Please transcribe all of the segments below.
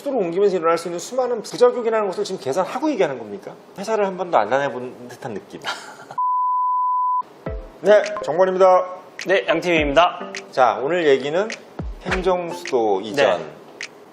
수도로 옮기면서 일어날 수 있는 수많은 부작용이라는 것을 지금 계산하고 얘기하는 겁니까? 회사를 한 번도 안 다녀본 듯한 느낌. 네, 정관입니다. 네, 양팀입니다. 자, 오늘 얘기는 행정수도 이전. 네.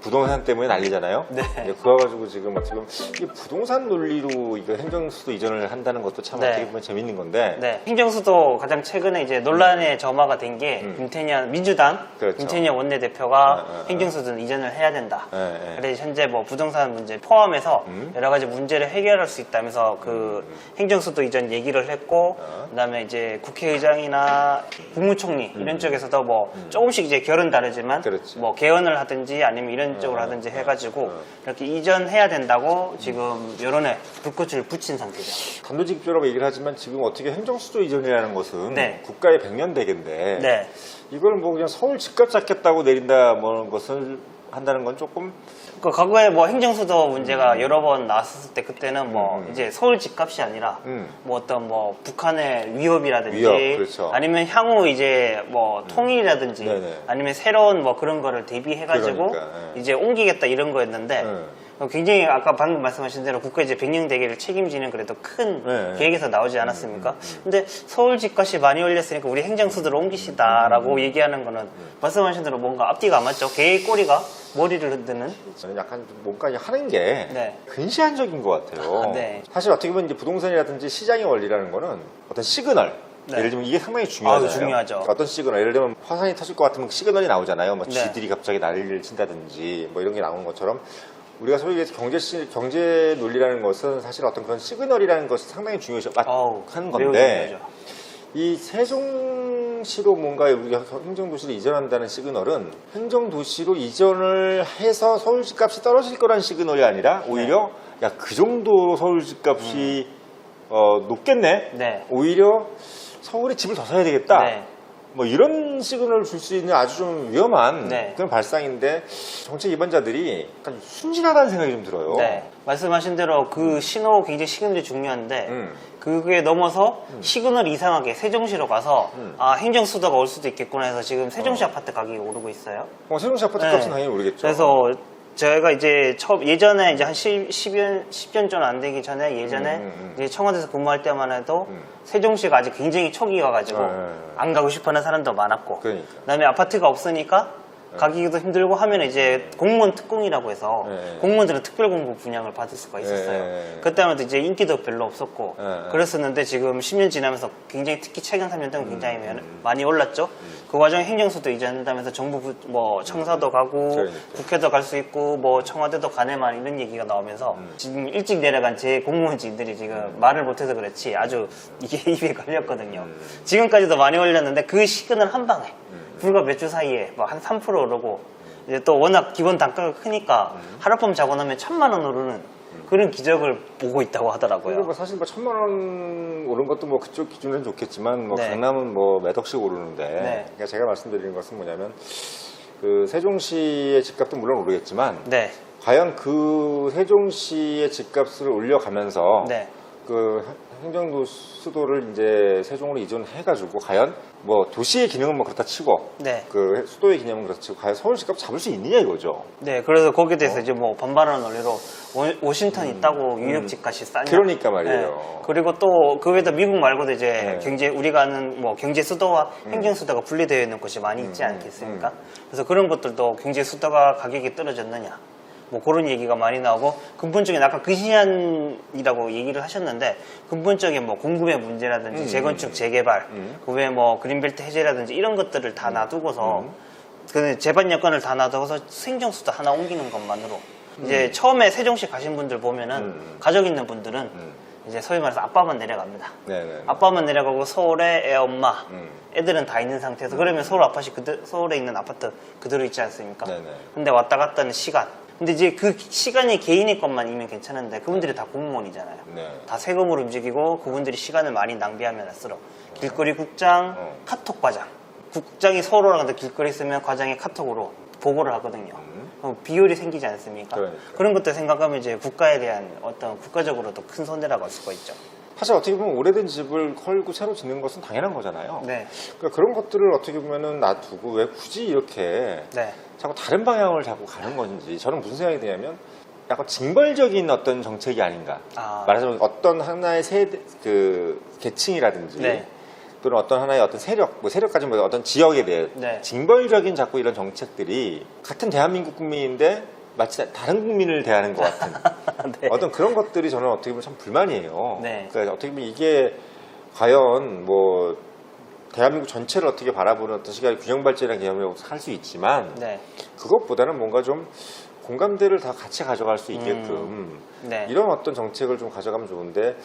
부동산 때문에 난리잖아요. 네. 그거 가지고 지금 어떻게 보면 이 부동산 논리로 이거 행정수도 이전을 한다는 것도 참 네. 어떻게 보면 재밌는 건데. 네, 행정수도 가장 최근에 이제 논란의 점화가 된 게 김태년 민주당 그렇죠. 김태년 원내대표가 네, 네, 행정수도는 이전을 해야 된다. 네. 그래서 현재 뭐 부동산 문제 포함해서 여러 가지 문제를 해결할 수 있다면서 그 행정수도 이전 얘기를 했고, 그다음에 이제 국회의장이나 국무총리 이런 쪽에서도 뭐 조금씩 이제 결은 다르지만 그렇지. 뭐 개헌을 하든지 아니면 이런 쪽으로 하든지 해가지고 이렇게 이전해야 된다고 지금 여론에 불꽃을 붙인 상태죠. 단도직입적으로 얘기를 하지만 지금 어떻게 행정수도 이전이라는 것은 네. 국가의 백년대계인데 네. 이걸 뭐 그냥 서울 집값 잡겠다고 내린다 뭐 것을 한다는 건 조금 그 과거에 뭐 행정수도 문제가 여러 번 나왔을 때 그때는 뭐 이제 서울 집값이 아니라 뭐 어떤 뭐 북한의 위협이라든지 위협, 그렇죠. 아니면 향후 이제 뭐 통일이라든지 네네. 아니면 새로운 뭐 그런 거를 대비해가지고 그러니까, 예. 이제 옮기겠다 이런 거였는데 굉장히 아까 방금 말씀하신 대로 국가 이제 백년대계를 책임지는 그래도 큰 네. 계획에서 나오지 않았습니까? 근데 서울 집값이 많이 올렸으니까 우리 행정수도로 옮기시다라고 얘기하는 거는 말씀하신 대로 뭔가 앞뒤가 안 맞죠? 개의 꼬리가 머리를 흔드는. 저는 약간 좀 뭔가 하는 게 네. 근시안적인 것 같아요. 네. 사실 어떻게 보면 이제 부동산이라든지 시장의 원리라는 거는 어떤 시그널. 네. 예를 들면 이게 상당히 중요하잖아요. 중요하죠. 어떤 시그널, 예를 들면 화산이 터질 것 같으면 시그널이 나오잖아요. 뭐 네. 쥐들이 갑자기 난리를 친다든지 뭐 이런 게 나오는 것처럼 우리가 소위 얘기해서 경제 논리라는 것은 사실 어떤 그런 시그널이라는 것이 상당히 중요한 매우 건데 중요하죠. 이 세종시로 뭔가 우리가 행정도시를 이전한다는 시그널은 행정도시로 이전을 해서 서울 집값이 떨어질 거라는 시그널이 아니라 오히려 야, 그 정도로 서울 집값이 높겠네. 네. 오히려 서울에 집을 더 사야 되겠다. 네. 뭐 이런 시그널을 줄 수 있는 아주 좀 위험한 네. 그런 발상인데 정책 입안자들이 약간 순진하다는 생각이 좀 들어요. 네. 말씀하신 대로 그 신호 굉장히 시그널이 중요한데 그게 넘어서 시그널 이상하게 세종시로 가서 아 행정수도가 올 수도 있겠구나 해서 지금 세종시 아파트 가격이 오르고 있어요. 세종시 아파트 네. 값은 당연히 오르겠죠. 그래서 저희가 이제 예전에 이제 한 10년 전 안 되기 전에 예전에 이제 청와대에서 근무할 때만 해도 세종시가 아직 굉장히 초기가 가지고 안 가고 싶어하는 사람도 많았고 그러니까. 그다음에 아파트가 없으니까 가기도 힘들고 하면 이제 공무원 특공이라고 해서 공무원들은 특별공급 분양을 받을 수가 있었어요. 그때만 해도 이제 인기도 별로 없었고 그랬었는데 지금 10년 지나면서 굉장히 특히 최근 3년 동안 굉장히 많이 올랐죠. 그 과정에 행정수도 이전한다면서 정부 뭐 청사도 가고 국회도 갈 수 있고 뭐 청와대도 가네만 이런 얘기가 나오면서 지금 일찍 내려간 제 공무원진들이 지금 말을 못해서 그렇지 아주 이게 입에 걸렸거든요. 지금까지도 많이 올렸는데 그 시그널 한 방에 불과 몇 주 사이에 뭐 한 3% 오르고 이제 또 워낙 기본 단가가 크니까 하룻밤 자고 나면 1,000만 원 오르는 그런 기적을 보고 있다고 하더라고요. 뭐 사실 뭐 1,000만 원 오른 것도 뭐 그쪽 기준은 좋겠지만 뭐 네. 강남은 뭐 몇 억씩 오르는데 네. 그러니까 제가 말씀드리는 것은 뭐냐면 그 세종시의 집값도 물론 오르겠지만 네. 과연 그 세종시의 집값을 올려가면서 네. 그 행정도 수도를 이제 세종으로 이전해가지고 과연 뭐 도시의 기능은 뭐 그렇다 치고 네. 그 수도의 기능은 그렇다 치고 과연 서울 집값 잡을 수 있느냐 이거죠. 네, 그래서 거기에 대해서 이제 뭐 반발하는 논리로 워싱턴 있다고 뉴욕 집값이 싸냐. 그러니까 말이에요. 네. 그리고 또 그 외에도 미국 말고도 이제 경제 우리가 아는 뭐 경제 수도와 행정 수도가 분리되어 있는 곳이 많이 있지 않겠습니까? 그래서 그런 것들도 경제 수도가 가격이 떨어졌느냐. 뭐 그런 얘기가 많이 나오고 근본적인 아까 근시안이라고 얘기를 하셨는데 근본적인 뭐 공급의 문제라든지 재건축 재개발 그 외에 뭐 그린벨트 해제라든지 이런 것들을 다 놔두고서 그 재반 여건을 다 놔두고서 행정수도 하나 옮기는 것만으로 이제 처음에 세종시 가신 분들 보면은 가족 있는 분들은 이제 소위 말해서 아빠만 내려갑니다. 네네. 아빠만 내려가고 서울에 애 엄마 애들은 다 있는 상태에서 그러면 서울에 있는 아파트 그대로 있지 않습니까? 네네. 근데 왔다 갔다 하는 시간 근데 이제 그 시간이 개인의 것만이면 괜찮은데 그분들이 다 공무원이잖아요. 네. 다 세금으로 움직이고 그분들이 시간을 많이 낭비하면 할수록 길거리 국장, 카톡 과장 국장이 서울 올라가는데 길거리 있으면 과장이 카톡으로 보고를 하거든요. 그럼 비율이 생기지 않습니까? 그러니까. 그런 것들 생각하면 이제 국가에 대한 어떤 국가적으로도 큰 손해라고 할 수가 있죠. 사실 어떻게 보면 오래된 집을 헐고 새로 짓는 것은 당연한 거잖아요. 네. 그러니까 그런 것들을 어떻게 보면은 놔두고 왜 굳이 이렇게 네. 자꾸 다른 방향을 자꾸 가는 건지 저는 무슨 생각이 드냐면 약간 징벌적인 어떤 정책이 아닌가. 말하자면 어떤 하나의 계층이라든지 네. 또는 어떤 하나의 어떤 세력, 뭐 세력까지 뭐 어떤 지역에 대해 네. 징벌적인 자꾸 이런 정책들이 같은 대한민국 국민인데 마치 다른 국민을 대하는 것 같은 네. 어떤 그런 것들이 저는 어떻게 보면 참 불만이에요. 네. 그러니까 어떻게 보면 이게 과연 뭐 대한민국 전체를 어떻게 바라보는 어떤 시각의 균형 발전이라는 개념이라고 할 수 있지만 네. 그것보다는 뭔가 좀 공감대를 다 같이 가져갈 수 있게끔 네. 이런 어떤 정책을 좀 가져가면 좋은데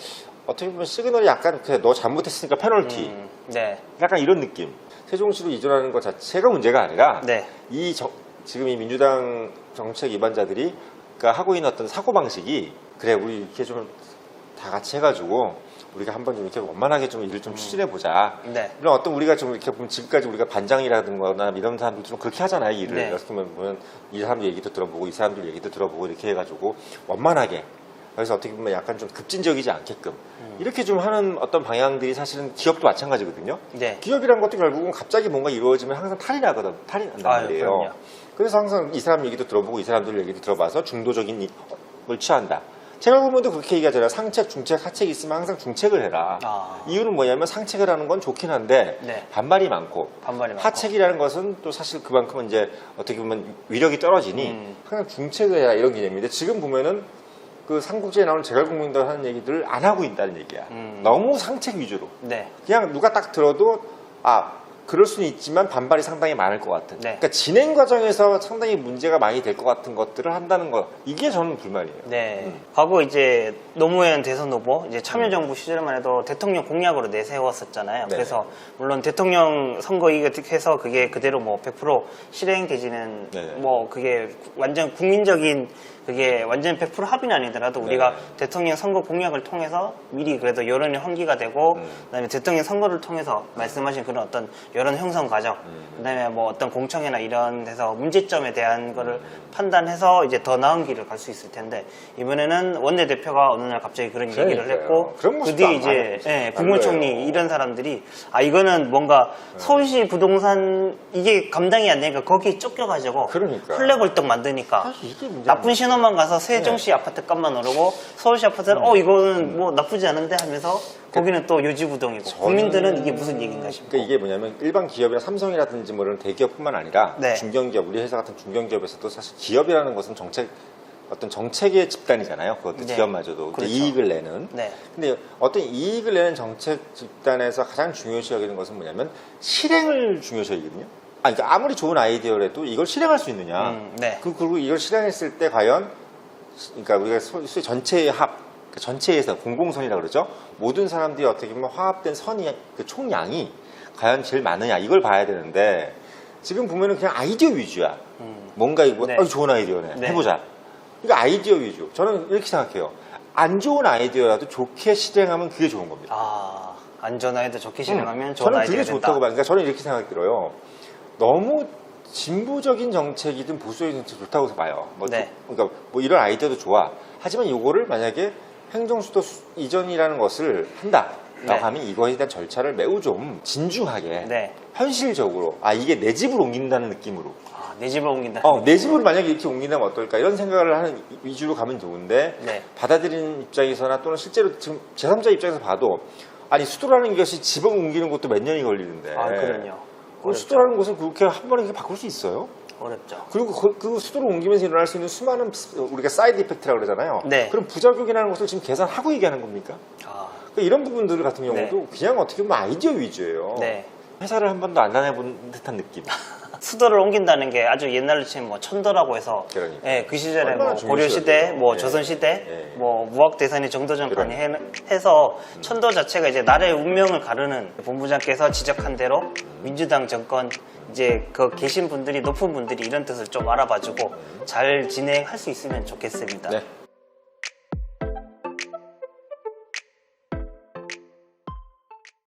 어떻게 보면 시그널이 약간 그래 너 잘못했으니까 페널티 네. 약간 이런 느낌. 세종시로 이전하는 것 자체가 문제가 아니라 네. 지금 이 민주당 정책 위반자들이 그러니까 하고 있는 어떤 사고 방식이 그래 우리 이렇게 좀 다 같이 해가지고 우리가 한번 좀 이렇게 원만하게 좀 일을 좀 추진해 보자. 네. 이런 어떤 우리가 좀 이렇게 보면 지금까지 우리가 반장이라든가 이런 사람들 좀 그렇게 하잖아요 일을. 네. 그래서 보면 이 사람들 얘기도 들어보고 이 사람들 얘기도 들어보고 이렇게 해가지고 원만하게. 그래서 어떻게 보면 약간 좀 급진적이지 않게끔 이렇게 좀 하는 어떤 방향들이 사실은 기업도 마찬가지거든요. 네. 기업이라는 것도 결국은 갑자기 뭔가 이루어지면 항상 탈이 난단 말이에요. 그럼요. 그래서 항상 이 사람 얘기도 들어보고 이 사람들 얘기도 들어봐서 중도적인 걸 취한다. 제가 보면도 그렇게 얘기하잖아요. 상책, 중책, 하책이 있으면 항상 중책을 해라. 이유는 뭐냐면 상책을 하는 건 좋긴 한데 네. 반발이 많고 하책이라는 것은 또 사실 그만큼 이제 어떻게 보면 위력이 떨어지니 항상 중책을 해라 이런 개념인데 지금 보면은 그 삼국지에 나오는 제갈공명들 하는 얘기들을 안 하고 있다는 얘기야. 너무 상책 위주로. 네. 그냥 누가 딱 들어도 그럴 수는 있지만 반발이 상당히 많을 것 같은. 네. 그러니까 진행 과정에서 상당히 문제가 많이 될 것 같은 것들을 한다는 거 이게 저는 불만이에요. 네. 과거 이제 노무현 대선 후보 이제 참여정부 시절만 해도 대통령 공약으로 내세웠었잖아요. 네. 그래서 물론 대통령 선거 이익해서 그게 그대로 뭐 100% 실행되지는 네. 뭐 그게 완전 국민적인 그게 완전 100% 합의는 아니더라도 우리가 네. 대통령 선거 공약을 통해서 미리 그래도 여론이 환기가 되고 그다음에 대통령 선거를 통해서 말씀하신 그런 어떤 여론 형성 과정 그다음에 뭐 어떤 공청회나 이런 데서 문제점에 대한 거를 판단해서 이제 더 나은 길을 갈 수 있을 텐데 이번에는 원내대표가 어느 날 갑자기 그런 얘기를 그러니까요. 했고 그런 그 모습도 뒤에 안 이제 봐요. 국무총리 이런 사람들이 이거는 뭔가 서울시 부동산 이게 감당이 안 되니까 거기에 쫓겨가지고 그러니까. 헐레벌떡 만드니까 사실 이게 문제야. 나쁜 신호만 가서 세종시 아파트 값만 오르고 서울시 아파트는 이거는 뭐 나쁘지 않은데 하면서 거기는 또 요지부동이고 국민들은 이게 무슨 얘기인가 싶고 그러니까 이게 뭐냐면 일반 기업이나 삼성이라든지 뭐 이런 대기업뿐만 아니라 네. 중견기업, 우리 회사 같은 중견기업에서도 사실 기업이라는 것은 어떤 정책의 집단이잖아요. 그것도 네. 기업마저도 그렇죠. 이익을 내는. 네. 근데 어떤 이익을 내는 정책 집단에서 가장 중요시 여기는 것은 뭐냐면 실행을 중요시 여기거든요. 그러니까 아무리 좋은 아이디어라도 이걸 실행할 수 있느냐. 네. 그리고 이걸 실행했을 때 과연 그러니까 우리가 소위 전체의 전체에서 공공선이라고 그러죠. 모든 사람들이 어떻게 보면 화합된 선이 그 총량이 과연 제일 많으냐 이걸 봐야 되는데 지금 보면은 그냥 아이디어 위주야. 뭔가 이거 네. 좋은 아이디어네. 네. 해보자. 이거 아이디어 위주. 저는 이렇게 생각해요. 안 좋은 아이디어라도 좋게 실행하면 그게 좋은 겁니다. 안전하에도 좋게 실행하면 좋은 저는 아이디어가 그게 된다. 좋다고 봐요. 그러니까 저는 이렇게 생각이 들어요. 너무 진보적인 정책이든 보수적인 정책이 좋다고 봐요. 네. 그러니까 뭐 이런 아이디어도 좋아. 하지만 이거를 만약에 행정수도 이전이라는 것을 한다라고 네. 하면 이거에 대한 절차를 매우 좀 진중하게 네. 현실적으로 이게 내 집을 옮긴다는 느낌으로 내 집을 옮긴다. 내 집을 만약에 이렇게 옮긴다면 어떨까 이런 생각을 하는 위주로 가면 좋은데 네. 받아들이는 입장에서나 또는 실제로 지금 제3자 입장에서 봐도 수도라는 것이 집을 옮기는 것도 몇 년이 걸리는데 그럼요. 그 수도라는 것을 그렇게 한 번에 이렇게 바꿀 수 있어요? 어렵죠. 그리고 그 수도를 옮기면서 일어날 수 있는 수많은 우리가 사이드 이펙트라고 그러잖아요. 네. 그럼 부작용이라는 것을 지금 계산하고 얘기하는 겁니까? 그러니까 이런 부분들 같은 경우도 그냥 어떻게 보면 아이디어 위주예요. 네. 회사를 한 번도 안 다녀본 듯한 느낌. 수도를 옮긴다는 게 아주 옛날로 치면 뭐 천도라고 해서 그러니까. 그 시절에 얼마나 뭐 고려 시대, 중요시하죠. 뭐 예. 조선 시대, 예. 뭐 무학 대산이 정도전까지 해서 천도 자체가 이제 나라의 운명을 가르는 본부장께서 지적한 대로 민주당 정권 이제 그 계신 분들이 높은 분들이 이런 뜻을 좀 알아봐주고 잘 진행할 수 있으면 좋겠습니다. 네.